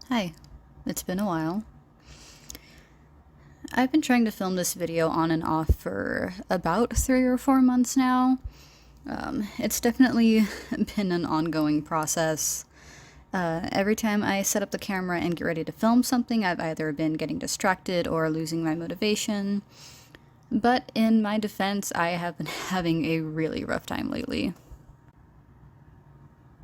Hi, it's been a while. I've been trying to film this video on and off for about 3 or 4 months now. It's definitely been an ongoing process. Every time I set up the camera and get ready to film something, I've either been getting distracted or losing my motivation. But in my defense, I have been having a really rough time lately.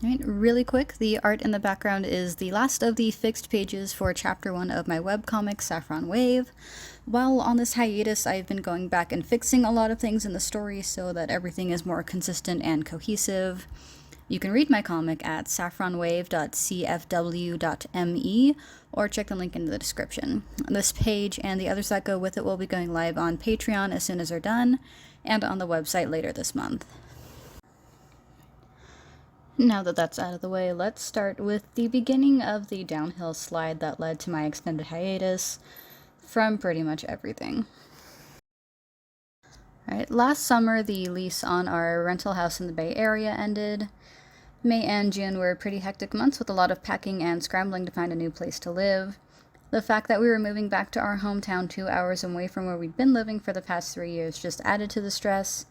Alright, really quick, the art in the background is the last of the fixed pages for chapter 1 of my webcomic, Saffron Wave. While on this hiatus, I've been going back and fixing a lot of things in the story so that everything is more consistent and cohesive. You can read my comic at saffronwave.cfw.me or check the link in the description. This page and the others that go with it will be going live on Patreon as soon as they're done, and on the website later this month. Now that that's out of the way, let's start with the beginning of the downhill slide that led to my extended hiatus from pretty much everything. Alright, last summer the lease on our rental house in the Bay Area ended. May and June were pretty hectic months with a lot of packing and scrambling to find a new place to live. The fact that we were moving back to our hometown 2 hours away from where we'd been living for the past 3 years just added to the stress,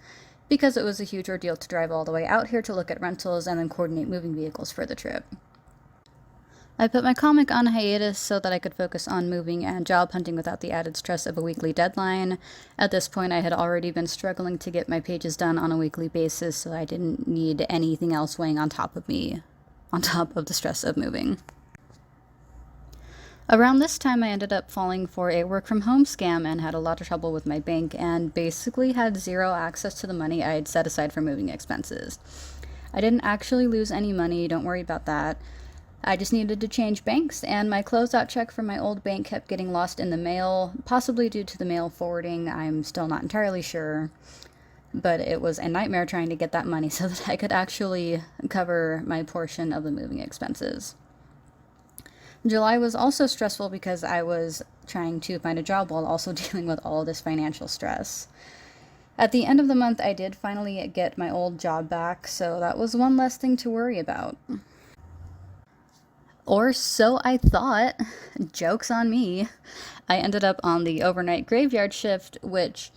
because it was a huge ordeal to drive all the way out here to look at rentals and then coordinate moving vehicles for the trip. I put my comic on hiatus so that I could focus on moving and job hunting without the added stress of a weekly deadline. At this point, I had already been struggling to get my pages done on a weekly basis, so I didn't need anything else weighing on top of me, on top of the stress of moving. Around this time, I ended up falling for a work-from-home scam and had a lot of trouble with my bank and basically had zero access to the money I had set aside for moving expenses. I didn't actually lose any money, don't worry about that. I just needed to change banks, and my closeout check from my old bank kept getting lost in the mail, possibly due to the mail forwarding. I'm still not entirely sure, but it was a nightmare trying to get that money so that I could actually cover my portion of the moving expenses. July was also stressful because I was trying to find a job while also dealing with all of this financial stress. At the end of the month, I did finally get my old job back, so that was one less thing to worry about. Or so I thought. Joke's on me. I ended up on the overnight graveyard shift, which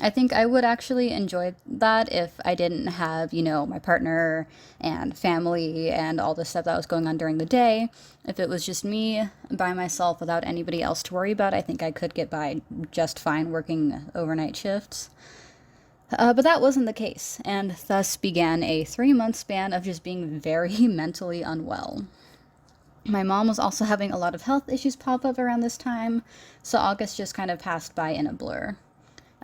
I think I would actually enjoy that if I didn't have, my partner and family and all the stuff that was going on during the day. If it was just me by myself without anybody else to worry about, I think I could get by just fine working overnight shifts. But that wasn't the case, and thus began a 3-month span of just being very mentally unwell. My mom was also having a lot of health issues pop up around this time, so August just kind of passed by in a blur.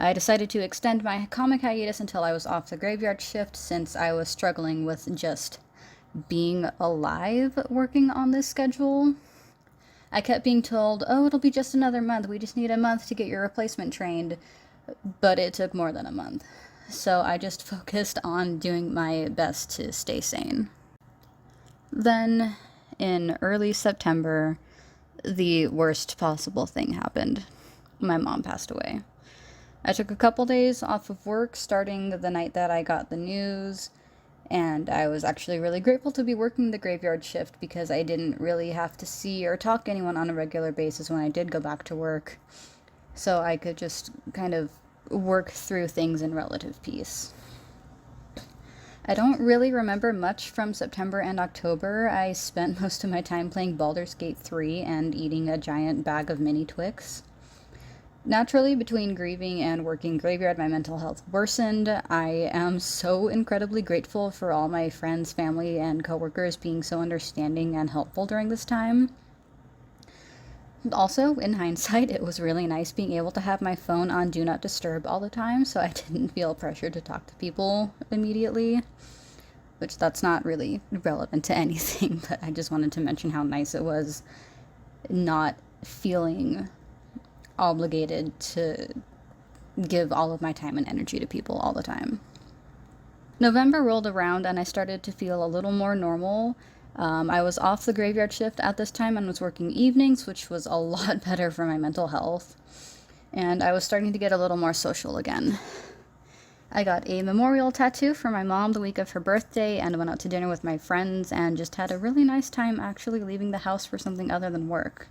I decided to extend my comic hiatus until I was off the graveyard shift since I was struggling with just being alive working on this schedule. I kept being told, oh, it'll be just another month, we just need a month to get your replacement trained, but it took more than a month. So I just focused on doing my best to stay sane. Then, in early September, the worst possible thing happened. My mom passed away. I took a couple days off of work starting the night that I got the news, and I was actually really grateful to be working the graveyard shift because I didn't really have to see or talk to anyone on a regular basis when I did go back to work. So I could just kind of work through things in relative peace. I don't really remember much from September and October. I spent most of my time playing Baldur's Gate 3 and eating a giant bag of mini Twix. Naturally, between grieving and working graveyard, my mental health worsened. I am so incredibly grateful for all my friends, family, and coworkers being so understanding and helpful during this time. Also, in hindsight, it was really nice being able to have my phone on Do Not Disturb all the time, so I didn't feel pressured to talk to people immediately. Which that's not really relevant to anything, but I just wanted to mention how nice it was not feeling obligated to give all of my time and energy to people all the time. November rolled around and I started to feel a little more normal. I was off the graveyard shift at this time and was working evenings, which was a lot better for my mental health. And I was starting to get a little more social again. I got a memorial tattoo for my mom the week of her birthday and went out to dinner with my friends and just had a really nice time actually leaving the house for something other than work.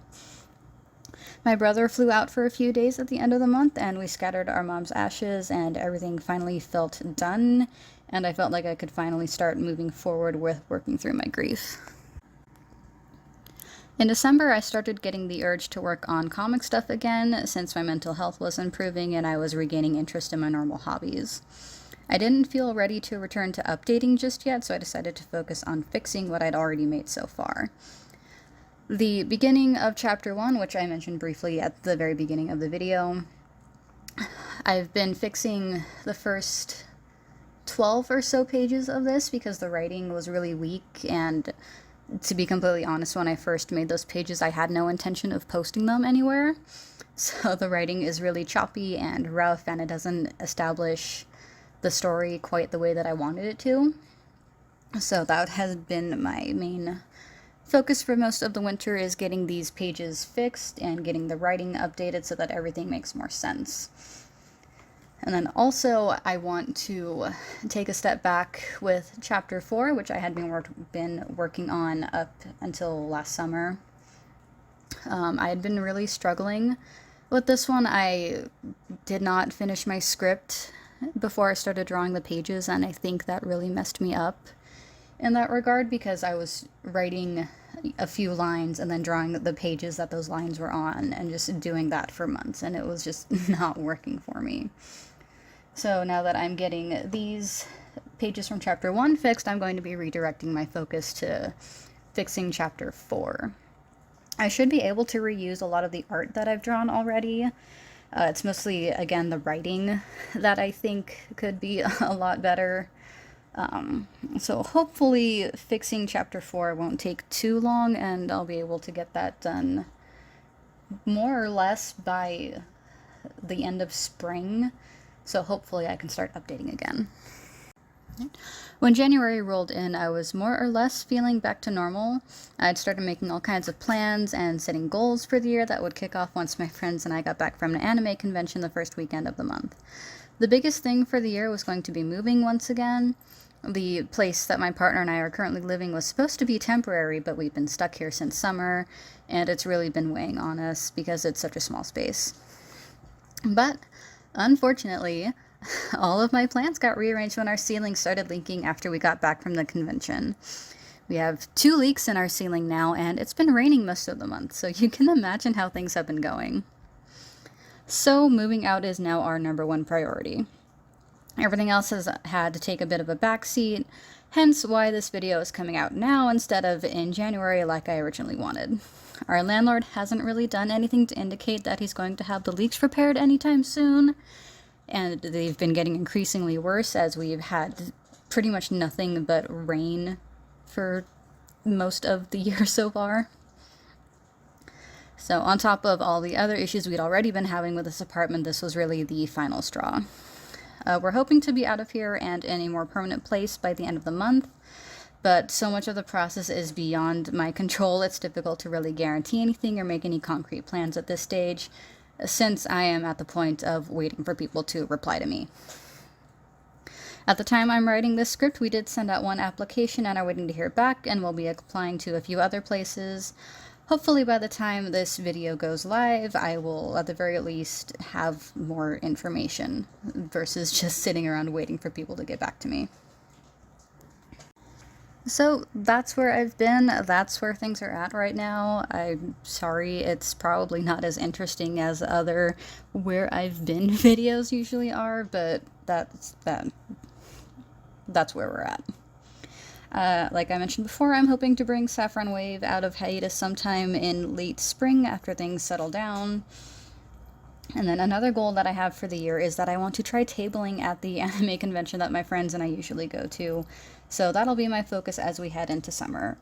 My brother flew out for a few days at the end of the month and we scattered our mom's ashes and everything finally felt done and I felt like I could finally start moving forward with working through my grief. In December, I started getting the urge to work on comic stuff again since my mental health was improving and I was regaining interest in my normal hobbies. I didn't feel ready to return to updating just yet, so I decided to focus on fixing what I'd already made so far. The beginning of chapter 1, which I mentioned briefly at the very beginning of the video, I've been fixing the first 12 or so pages of this because the writing was really weak, and to be completely honest, when I first made those pages, I had no intention of posting them anywhere. So the writing is really choppy and rough, and it doesn't establish the story quite the way that I wanted it to. So that has been my main focus for most of the winter, is getting these pages fixed and getting the writing updated so that everything makes more sense. And then also, I want to take a step back with chapter 4, which I had been working on up until last summer. I had been really struggling with this one. I did not finish my script before I started drawing the pages, and I think that really messed me up in that regard because I was writing a few lines and then drawing the pages that those lines were on and just doing that for months, and it was just not working for me. So now that I'm getting these pages from chapter 1 fixed, I'm going to be redirecting my focus to fixing chapter 4. I should be able to reuse a lot of the art that I've drawn already. It's mostly, again, the writing that I think could be a lot better. So hopefully fixing chapter 4 won't take too long, and I'll be able to get that done more or less by the end of spring. So hopefully I can start updating again. When January rolled in, I was more or less feeling back to normal. I'd started making all kinds of plans and setting goals for the year that would kick off once my friends and I got back from an anime convention the first weekend of the month. The biggest thing for the year was going to be moving once again. The place that my partner and I are currently living was supposed to be temporary, but we've been stuck here since summer, and it's really been weighing on us because it's such a small space. But unfortunately, all of my plans got rearranged when our ceiling started leaking after we got back from the convention. We have 2 leaks in our ceiling now, and it's been raining most of the month, so you can imagine how things have been going. So moving out is now our number 1 priority. Everything else has had to take a bit of a backseat, hence why this video is coming out now instead of in January like I originally wanted. Our landlord hasn't really done anything to indicate that he's going to have the leaks repaired anytime soon, and they've been getting increasingly worse as we've had pretty much nothing but rain for most of the year so far. So on top of all the other issues we'd already been having with this apartment, this was really the final straw. We're hoping to be out of here and in a more permanent place by the end of the month, but so much of the process is beyond my control, it's difficult to really guarantee anything or make any concrete plans at this stage, since I am at the point of waiting for people to reply to me. At the time I'm writing this script, we did send out 1 application and are waiting to hear back, and we'll be applying to a few other places. Hopefully by the time this video goes live, I will at the very least have more information versus just sitting around waiting for people to get back to me. So that's where I've been, that's where things are at right now. I'm sorry, it's probably not as interesting as other where I've been videos usually are, but that's where we're at. Like I mentioned before, I'm hoping to bring Saffron Wave out of hiatus sometime in late spring after things settle down. And then another goal that I have for the year is that I want to try tabling at the anime convention that my friends and I usually go to. So that'll be my focus as we head into summer.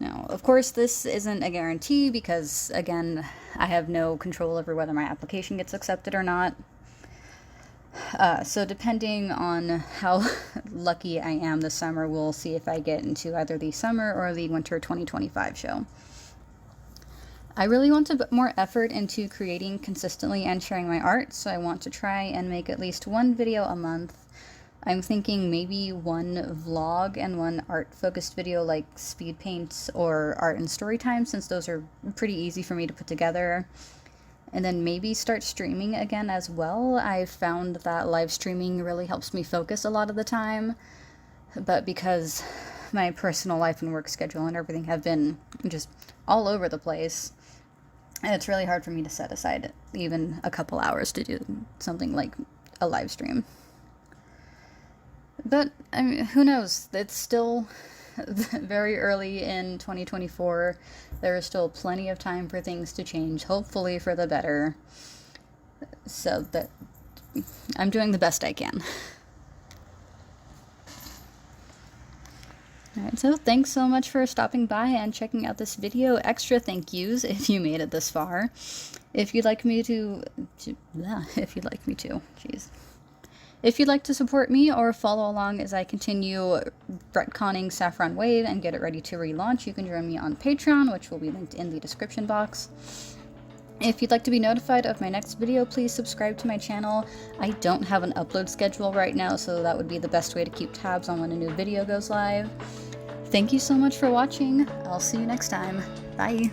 Now, of course, this isn't a guarantee because, again, I have no control over whether my application gets accepted or not. So depending on how lucky I am this summer, we'll see if I get into either the summer or the winter 2025 show. I really want to put more effort into creating consistently and sharing my art, so I want to try and make at least 1 video a month. I'm thinking maybe one vlog and one art-focused video like speed paints or art and story time, since those are pretty easy for me to put together. And then maybe start streaming again as well. I've found that live streaming really helps me focus a lot of the time, but because my personal life and work schedule and everything have been just all over the place, it's really hard for me to set aside even a couple hours to do something like a live stream. But I mean, who knows? It's still very early in 2024. There is still plenty of time for things to change, hopefully for the better. So that I'm doing the best I can. Alright, so thanks so much for stopping by and checking out this video. Extra thank yous if you made it this far. If you'd like me to jeez. If you'd like to support me or follow along as I continue retconning Saffron Wave and get it ready to relaunch, you can join me on Patreon, which will be linked in the description box. If you'd like to be notified of my next video, please subscribe to my channel. I don't have an upload schedule right now, so that would be the best way to keep tabs on when a new video goes live. Thank you so much for watching. I'll see you next time. Bye!